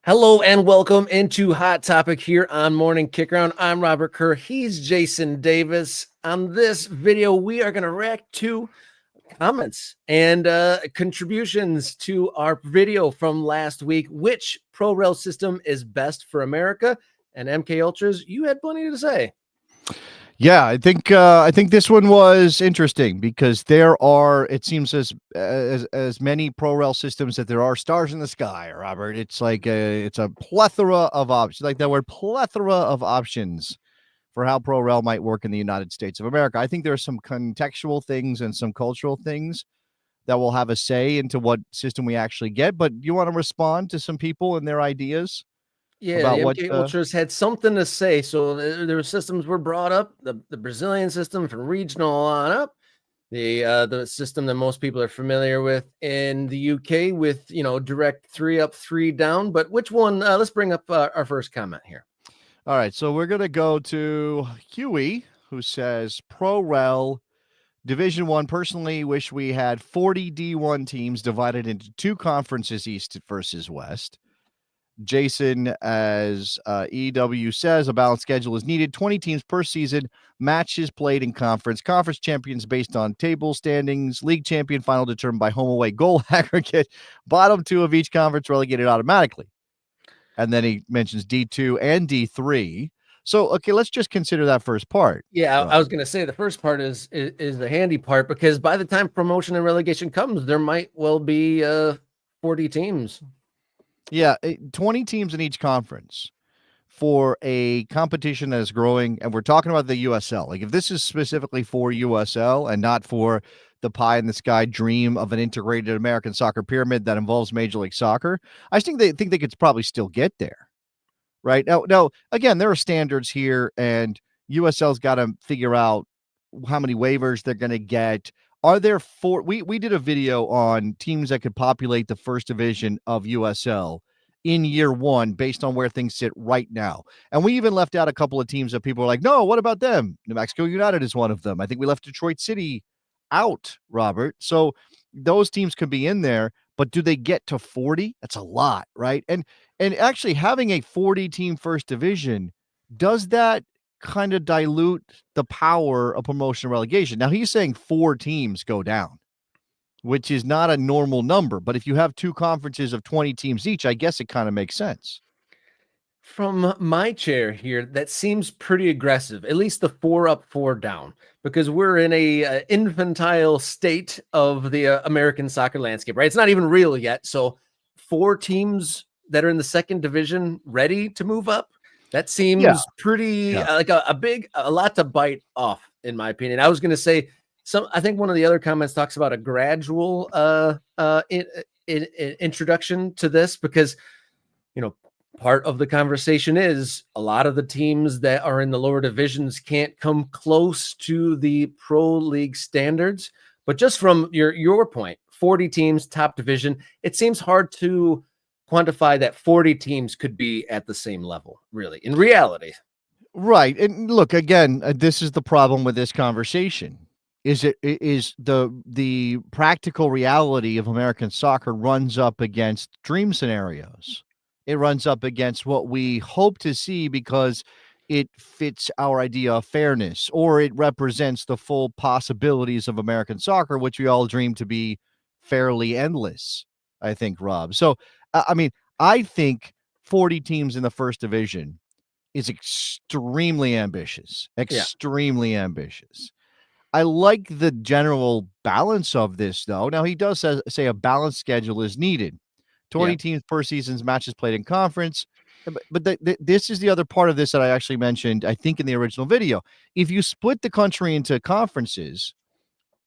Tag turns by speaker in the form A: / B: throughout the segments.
A: Hello and welcome into Hot Topic here on Morning Kickaround. I'm Robert Kerr. He's Jason Davis. On this video, we are going to react to comments and contributions to our video from last week. Which pro rel system is best for America? And MK Ultras, you had plenty to say.
B: Yeah, I think this one was interesting because there are, it seems, as many pro rel systems that there are stars in the sky, Robert. It's a plethora of options, like that word plethora of options for how pro rel might work in the United States of America. I think there are some contextual things and some cultural things that will have a say into what system we actually get. But you want to respond to some people and their ideas
A: Yeah,
B: about
A: the
B: what
A: MK Ultras had something to say. So their systems were brought up, the Brazilian system from regional on up. The system that most people are familiar with in the UK with, direct 3 up, 3 down. But which one? Let's bring up our first comment here.
B: All right, so we're gonna go to Huey, who says Pro Rel Division One. Personally, wish we had 40 D1 teams divided into two conferences, East versus West. Jason, as EW says, a balanced schedule is needed. 20 teams per season, matches played in conference. Conference champions based on table standings. League champion final determined by home away goal aggregate. Bottom two of each conference relegated automatically. And then he mentions D2 and D3. So, okay, let's just consider that first part.
A: Yeah, I was
B: Robert.
A: going to say the first part is the handy part, because by the time promotion and relegation comes, there might well be 40 teams.
B: Yeah, 20 teams in each conference for a competition that is growing. And we're talking about the USL. Like, if this is specifically for USL and not for the pie in the sky dream of an integrated American soccer pyramid that involves Major League Soccer, I think they could probably still get there. Right now, again, there are standards here, and USL's got to figure out how many waivers they're going to get. Are there four? We did a video on teams that could populate the first division of USL in year one based on where things sit right now. And we even left out a couple of teams that people are like, no, what about them? New Mexico United is one of them. I think we left Detroit City out, Robert. So those teams could be in there, but do they get to 40? That's a lot, right? And actually having a 40 team first division, does that kind of dilute the power of promotion and relegation? Now he's saying 4 teams go down, which is not a normal number, but if you have two conferences of 20 teams each, I guess it kind of makes sense.
A: From my chair here, that seems pretty aggressive, at least the 4 up, 4 down, because we're in a infantile state of the American soccer landscape, right? It's not even real yet. So 4 teams that are in the second division ready to move up, that
B: Yeah.
A: seems pretty
B: Yeah.
A: like a lot to bite off, in my opinion. I was going to say I think one of the other comments talks about a gradual introduction to this, because part of the conversation is a lot of the teams that are in the lower divisions can't come close to the pro league standards. But just from your point, 40 teams, top division, it seems hard to quantify that 40 teams could be at the same level, really, in reality.
B: Right. And look, again, this is the problem with this conversation. Is the practical reality of American soccer runs up against dream scenarios. It runs up against what we hope to see because it fits our idea of fairness, or it represents the full possibilities of American soccer, which we all dream to be fairly endless, I think, Rob. So, I mean, I think 40 teams in the first division is extremely ambitious,
A: Yeah.
B: extremely ambitious. I like the general balance of this, though. Now, he does say a balanced schedule is needed. 20
A: Yeah.
B: teams per season's matches played in conference. But this is the other part of this that I actually mentioned, I think, in the original video. If you split the country into conferences,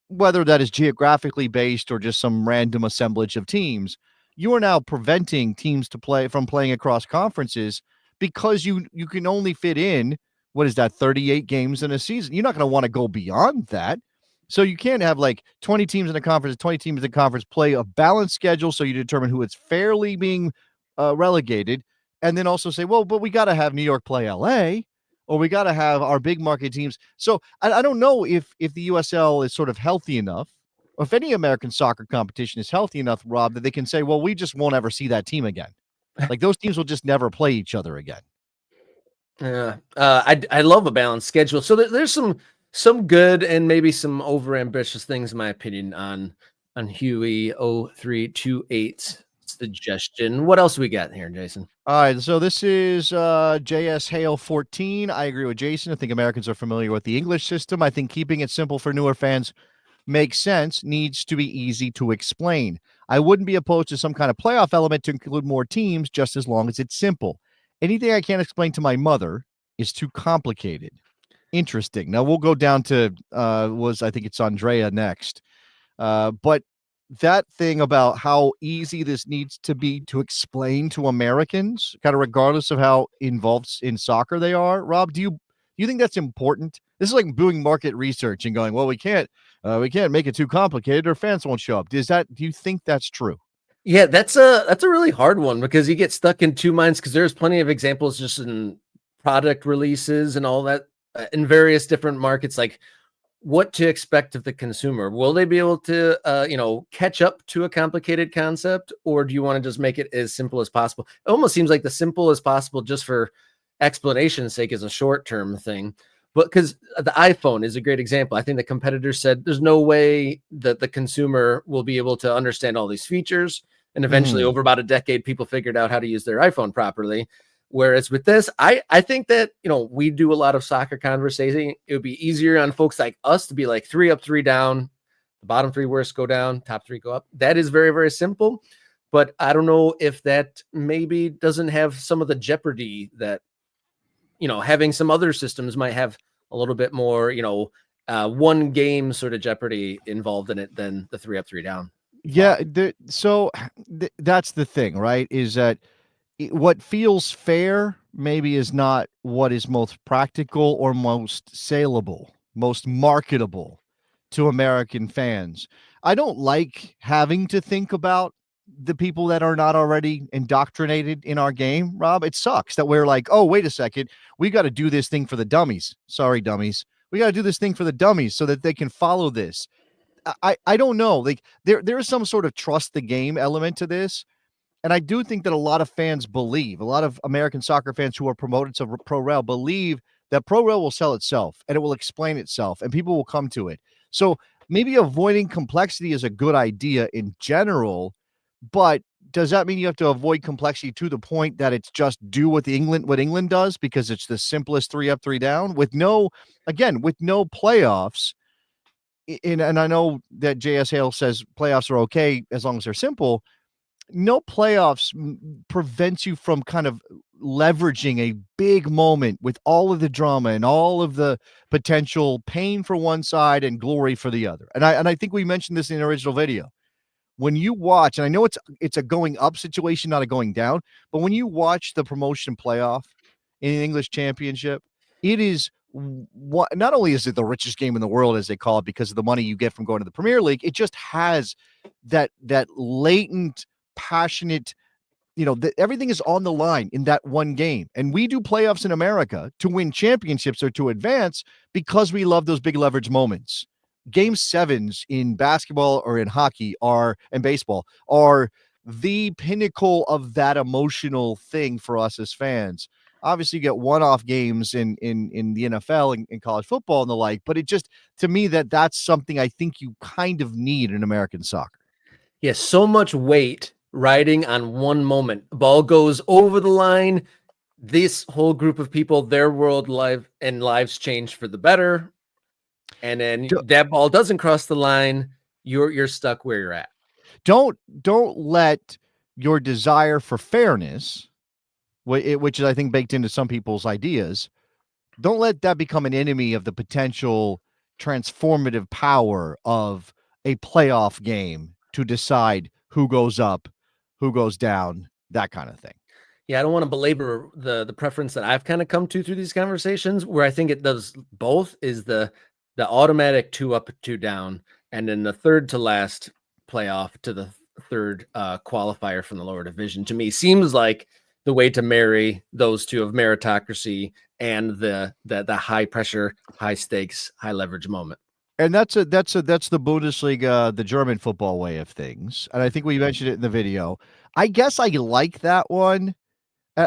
B: whether that is geographically based or just some random assemblage of teams, you are now preventing teams to play from playing across conferences because you can only fit in, what is that, 38 games in a season. You're not going to want to go beyond that. So you can't have like 20 teams in a conference, 20 teams in a conference play a balanced schedule so you determine who it's fairly being relegated, and then also say, well, but we got to have New York play LA, or we got to have our big market teams. So I don't know if the USL is sort of healthy enough, or if any American soccer competition is healthy enough, Rob, that they can say, well, we just won't ever see that team again. Like those teams will just never play each other again.
A: Yeah, I love a balanced schedule. So there's some good and maybe some overambitious things, in my opinion, on Huey 0328 suggestion. What else we got here, Jason?
B: All right, so this is JS Hale 14. I agree with Jason. I think Americans are familiar with the English system. I think keeping it simple for newer fans makes sense, needs to be easy to explain. I wouldn't be opposed to some kind of playoff element to include more teams, just as long as it's simple. Anything I can't explain to my mother is too complicated. Interesting. Now we'll go down to I think it's Andrea next. But that thing about how easy this needs to be to explain to Americans, kind of regardless of how involved in soccer they are, Rob, do you think that's important? This is like doing market research and going, well, we can't make it too complicated or fans won't show up. Do you think that's true?
A: Yeah, that's a really hard one because you get stuck in two minds because there's plenty of examples just in product releases and all that in various different markets, like what to expect of the consumer. Will they be able to, catch up to a complicated concept, or do you want to just make it as simple as possible? It almost seems like the simple as possible, just for explanation's sake, is a short-term thing. But because the iPhone is a great example, I think the competitors said there's no way that the consumer will be able to understand all these features. And eventually,
B: Mhm.
A: over about a decade, people figured out how to use their iPhone properly. Whereas with this, I think that, we do a lot of soccer conversating. It would be easier on folks like us to be like 3 up, 3 down. The bottom 3 worst go down, top 3 go up. That is very, very simple. But I don't know if that maybe doesn't have some of the jeopardy that, having some other systems might have a little bit more, one game sort of jeopardy involved in it than the 3 up, 3 down
B: Yeah,
A: thought.
B: that's the thing, right? Is that what feels fair maybe is not what is most practical or most saleable, most marketable to American fans. I don't like having to think about the people that are not already indoctrinated in our game, Rob. It sucks that we're like, oh, wait a second, we got to do this thing for the dummies. Sorry, dummies. We got to do this thing for the dummies so that they can follow this. I don't know. Like there is some sort of trust the game element to this, and I do think that a lot of fans believe, a lot of American soccer fans who are promoted to Pro Rel believe that Pro Rel will sell itself and it will explain itself and people will come to it. So maybe avoiding complexity is a good idea in general, but does that mean you have to avoid complexity to the point that it's just do what England does because it's the simplest 3 up, 3 down with with no playoffs? And I know that JS Hale says playoffs are okay as long as they're simple. No playoffs prevents you from kind of leveraging a big moment with all of the drama and all of the potential pain for one side and glory for the other. And I think we mentioned this in the original video. When you watch, and I know it's a going up situation, not a going down, but when you watch the promotion playoff in the English Championship, it is what not only is it the richest game in the world, as they call it, because of the money you get from going to the Premier League, it just has that latent, passionate, everything is on the line in that one game. And we do playoffs in America to win championships or to advance because we love those big leverage moments. Game sevens in basketball or in hockey and baseball are the pinnacle of that emotional thing for us as fans. Obviously, you get one-off games in the NFL and in college football and the like, but it just to me that's something I think you kind of need in American soccer.
A: Yeah, so much weight riding on one moment. Ball goes over the line. This whole group of people, their world lives change for the better. And then that ball doesn't cross the line. You're stuck where you're at.
B: Don't let your desire for fairness, which is I think baked into some people's ideas, don't let that become an enemy of the potential transformative power of a playoff game to decide who goes up, who goes down, that kind of thing.
A: Yeah, I don't want to belabor the preference that I've kind of come to through these conversations, where I think it does both is the automatic 2 up, 2 down, and then the third to last playoff to the third qualifier from the lower division. To me, seems like the way to marry those two of meritocracy and the high pressure, high stakes, high leverage moment.
B: And that's the Bundesliga, the German football way of things. And I think we mentioned it in the video. I guess I like that one.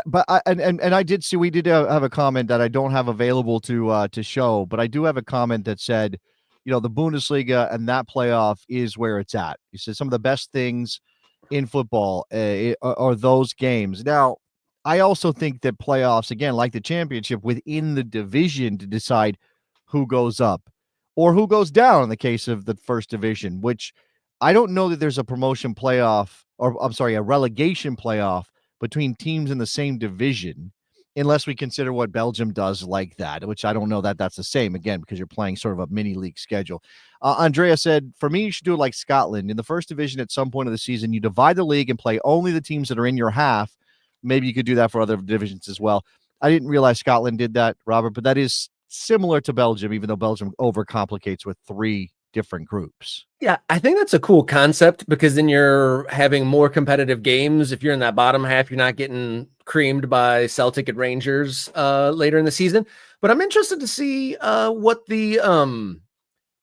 B: But and I did see we did have a comment that I don't have available to show, but I do have a comment that said, the Bundesliga and that playoff is where it's at. He said some of the best things in football are those games. Now, I also think that playoffs, again, like the championship, within the division to decide who goes up or who goes down in the case of the first division, which I don't know that there's a promotion playoff, or I'm sorry, a relegation playoff between teams in the same division, unless we consider what Belgium does like that, which I don't know that that's the same, again, because you're playing sort of a mini league schedule. Andrea said, for me, you should do it like Scotland. In the first division at some point of the season, you divide the league and play only the teams that are in your half. Maybe you could do that for other divisions as well. I didn't realize Scotland did that, Robert, but that is similar to Belgium, even though Belgium overcomplicates with 3 different groups.
A: Yeah, I think that's a cool concept because then you're having more competitive games. If you're in that bottom half, you're not getting creamed by Celtic and Rangers later in the season. But I'm interested to see what the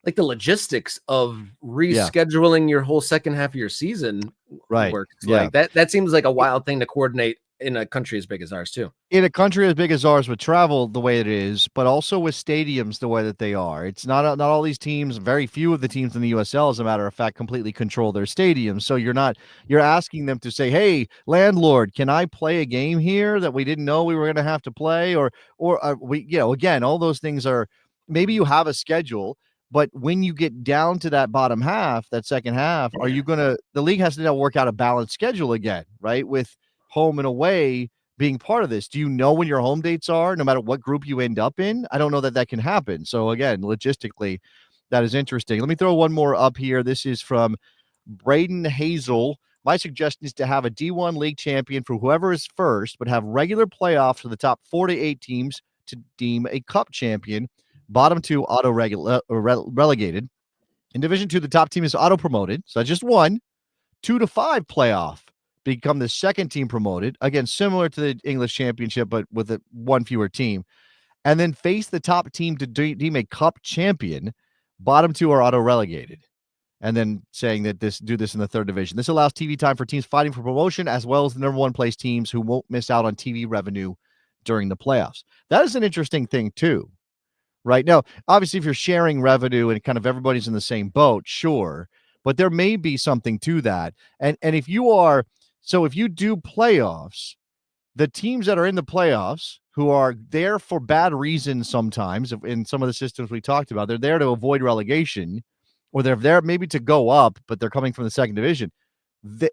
A: like the logistics of
B: Yeah.
A: rescheduling your whole second half of your season
B: Right.
A: works.
B: Yeah.
A: Like that seems like a wild thing to coordinate in a country as big as ours too.
B: In a country as big as ours with travel the way it is, but also with stadiums the way that they are. It's not all these teams, very few of the teams in the USL, as a matter of fact, completely control their stadiums. So you're asking them to say, "Hey, landlord, can I play a game here that we didn't know we were going to have to play?" Or we, again, all those things are, maybe you have a schedule, but when you get down to that bottom half, that second half, are you going to, the league has to now work out a balanced schedule again, right? With home and away being part of this. Do you know when your home dates are, no matter what group you end up in? I don't know that can happen. So again, logistically, that is interesting. Let me throw one more up here. This is from Braden Hazel. My suggestion is to have a D1 league champion for whoever is first, but have regular playoffs for the top 4 to 8 teams to deem a cup champion. Bottom 2 relegated. In Division 2, the top team is auto promoted. So that's just 1. 2 to 5 playoff, become the second team promoted. Again, similar to the English Championship, but with one fewer team. And then face the top team to deem a cup champion. Bottom 2 are auto relegated. And then saying that do this in the third division. This allows TV time for teams fighting for promotion, as well as the number 1 place teams who won't miss out on TV revenue during the playoffs. That is an interesting thing too. Right now, obviously, if you're sharing revenue and kind of everybody's in the same boat, sure, but there may be something to that. And if you do playoffs, the teams that are in the playoffs who are there for bad reasons sometimes, in some of the systems we talked about, they're there to avoid relegation, or they're there maybe to go up, but they're coming from the second division.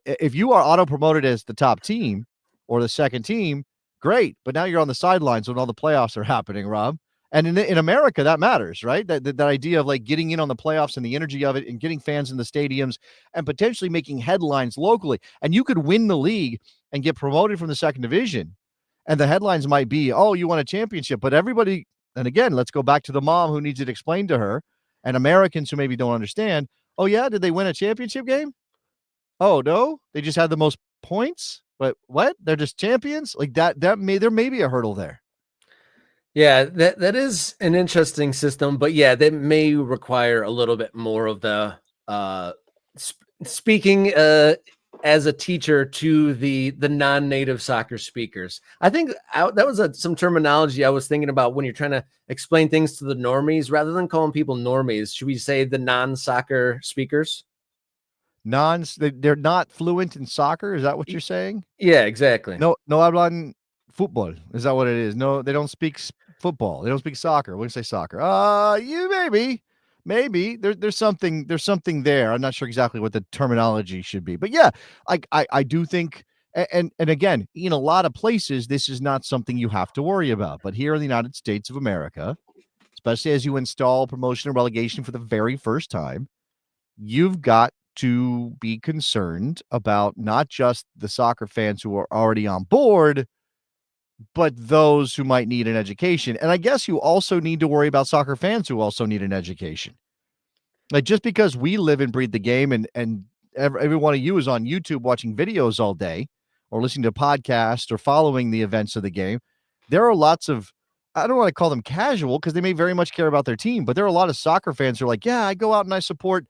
B: If you are auto promoted as the top team or the second team, great, but now you're on the sidelines when all the playoffs are happening, Rob. And in America, that matters, right? That idea of like getting in on the playoffs and the energy of it and getting fans in the stadiums and potentially making headlines locally. And you could win the league and get promoted from the second division. And the headlines might be, oh, you won a championship. But everybody, and again, let's go back to the mom who needs it explained to her, and Americans who maybe don't understand. Oh, yeah, did they win a championship game? Oh, no, they just had the most points. But what? They're just champions? Like there may be a hurdle there.
A: Yeah, that is an interesting system, but yeah, that may require a little bit more of the speaking as a teacher to the non-native soccer speakers. I think that was some terminology I was thinking about when you're trying to explain things to the normies, rather than calling people normies. Should we say the non-soccer speakers?
B: They're not fluent in soccer. Is that what you're saying?
A: Yeah, exactly.
B: No hablan football. Is that what it is? No, they don't speak football. They don't speak soccer. We say soccer. You maybe there's something there. I'm not sure exactly what the terminology should be, but yeah, I do think, and again, in a lot of places, this is not something you have to worry about. But here in the United States of America, especially as you install promotion and relegation for the very first time, you've got to be concerned about not just the soccer fans who are already on board, but those who might need an education. And I guess you also need to worry about soccer fans who also need an education. Like, just because we live and breathe the game, and every one of you is on YouTube watching videos all day or listening to podcasts or following the events of the game, there are lots of I don't want to call them casual because they may very much care about their team, but there are a lot of soccer fans who are like, yeah, I go out and I support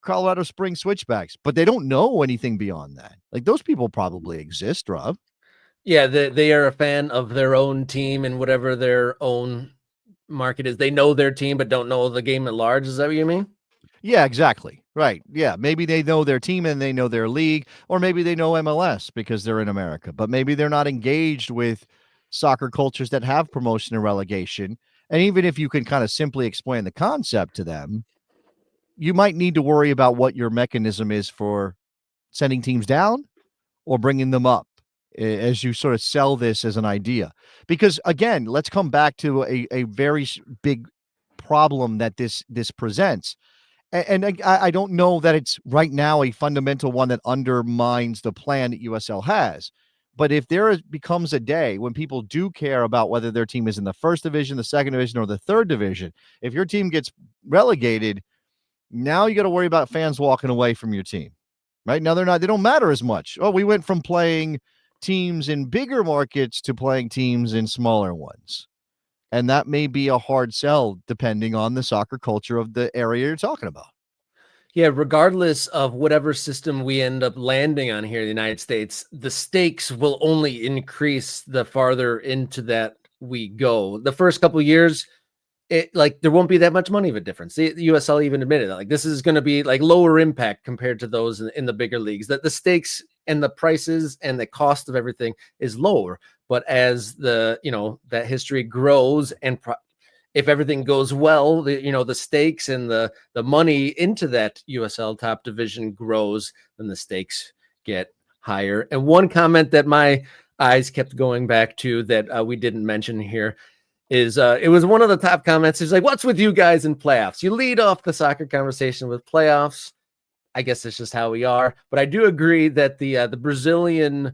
B: Colorado Springs Switchbacks, but they don't know anything beyond that. Like those people probably exist, Rob.
A: Yeah, they are a fan of their own team and whatever their own market is. They know their team, but don't know the game at large. Is that what you mean?
B: Yeah, exactly. Right. Yeah. Maybe they know their team and they know their league, or maybe they know MLS because they're in America, but maybe they're not engaged with soccer cultures that have promotion and relegation. And even if you can kind of simply explain the concept to them, you might need to worry about what your mechanism is for sending teams down or bringing them up as you sort of sell this as an idea. Because again, let's come back to a very big problem that this presents. And I don't know that it's right now a fundamental one that undermines the plan that USL has. But if becomes a day when people do care about whether their team is in the first division, the second division, or the third division, if your team gets relegated, now you got to worry about fans walking away from your team. Right now, they don't matter as much. Oh, we went from playing teams in bigger markets to playing teams in smaller ones. And that may be a hard sell depending on the soccer culture of the area you're talking about.
A: Yeah, regardless of whatever system we end up landing on here in the United States, the stakes will only increase the farther into that we go. The first couple of years, there won't be that much money of a difference. The USL even admitted that this is going to be like lower impact compared to those in the bigger leagues. That the stakes and the prices and the cost of everything is lower. But as that history grows and if everything goes well, the stakes and the money into that USL top division grows, then the stakes get higher. And one comment that my eyes kept going back to that we didn't mention here is it was one of the top comments. It's like, what's with you guys in playoffs? You lead off the soccer conversation with playoffs. I guess it's just how we are. But I do agree that the Brazilian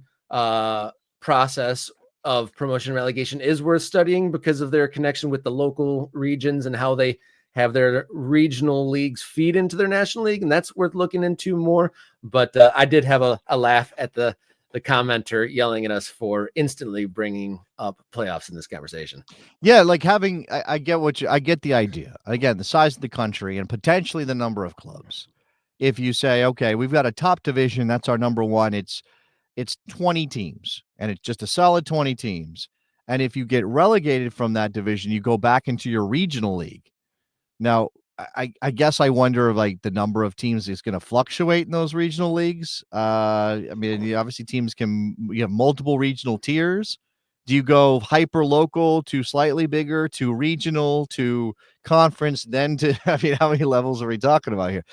A: process of promotion and relegation is worth studying because of their connection with the local regions and how they have their regional leagues feed into their national league. And that's worth looking into more. But I did have a laugh at the commenter yelling at us for instantly bringing up playoffs in this conversation.
B: Yeah, like I get the idea. Again, the size of the country and potentially the number of clubs. If you say, okay, we've got a top division, that's our number one. It's 20 teams and it's just a solid 20 teams. And if you get relegated from that division, you go back into your regional league. Now, I guess I wonder like the number of teams is going to fluctuate in those regional leagues. I mean, obviously teams you have multiple regional tiers. Do you go hyper local to slightly bigger to regional to conference, then to, I mean, how many levels are we talking about here?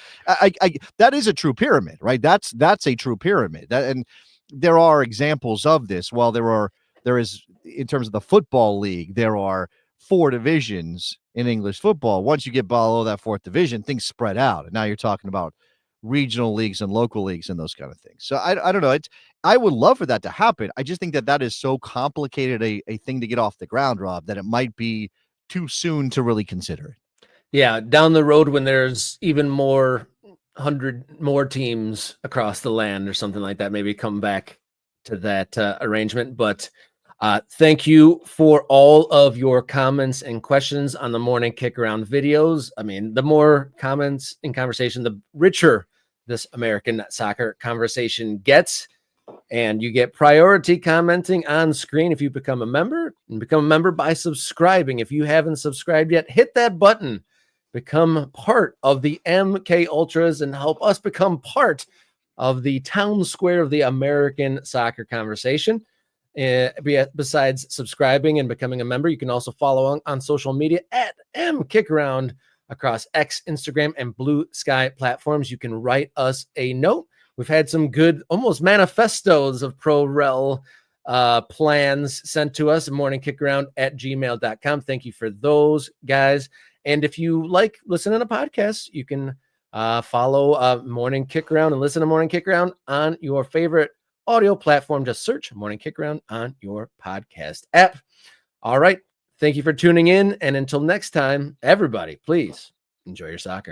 B: That is a true pyramid, right? That's a true pyramid. And there are examples of this. While there is in terms of the football league, there are 4 divisions in English football. Once you get below that 4th division, things spread out. And now you're talking about regional leagues and local leagues and those kind of things. So I don't know. I would love for that to happen. I just think that is so complicated a thing to get off the ground, Rob, that it might be too soon to really consider it.
A: Yeah, down the road when there's even more 100 more teams across the land or something like that, maybe come back to that arrangement. But thank you for all of your comments and questions on the morning kick around videos. I mean, the more comments and conversation, the richer this American soccer conversation gets. And you get priority commenting on screen if you become a member, and become a member by subscribing. If you haven't subscribed yet, hit that button. Become part of the MK Ultras and help us become part of the town square of the American soccer conversation. Besides subscribing and becoming a member, you can also follow on social media at MKickaround across X, Instagram, and Blue Sky platforms. You can write us a note. We've had some good, almost manifestos of pro-rel plans sent to us at morningkickaround@gmail.com. Thank you for those, guys. And if you like listening to podcasts, you can follow Morning Kick Around and listen to Morning Kick Around on your favorite audio platform. Just search Morning Kick Around on your podcast app. All right. Thank you for tuning in. And until next time, everybody, please enjoy your soccer.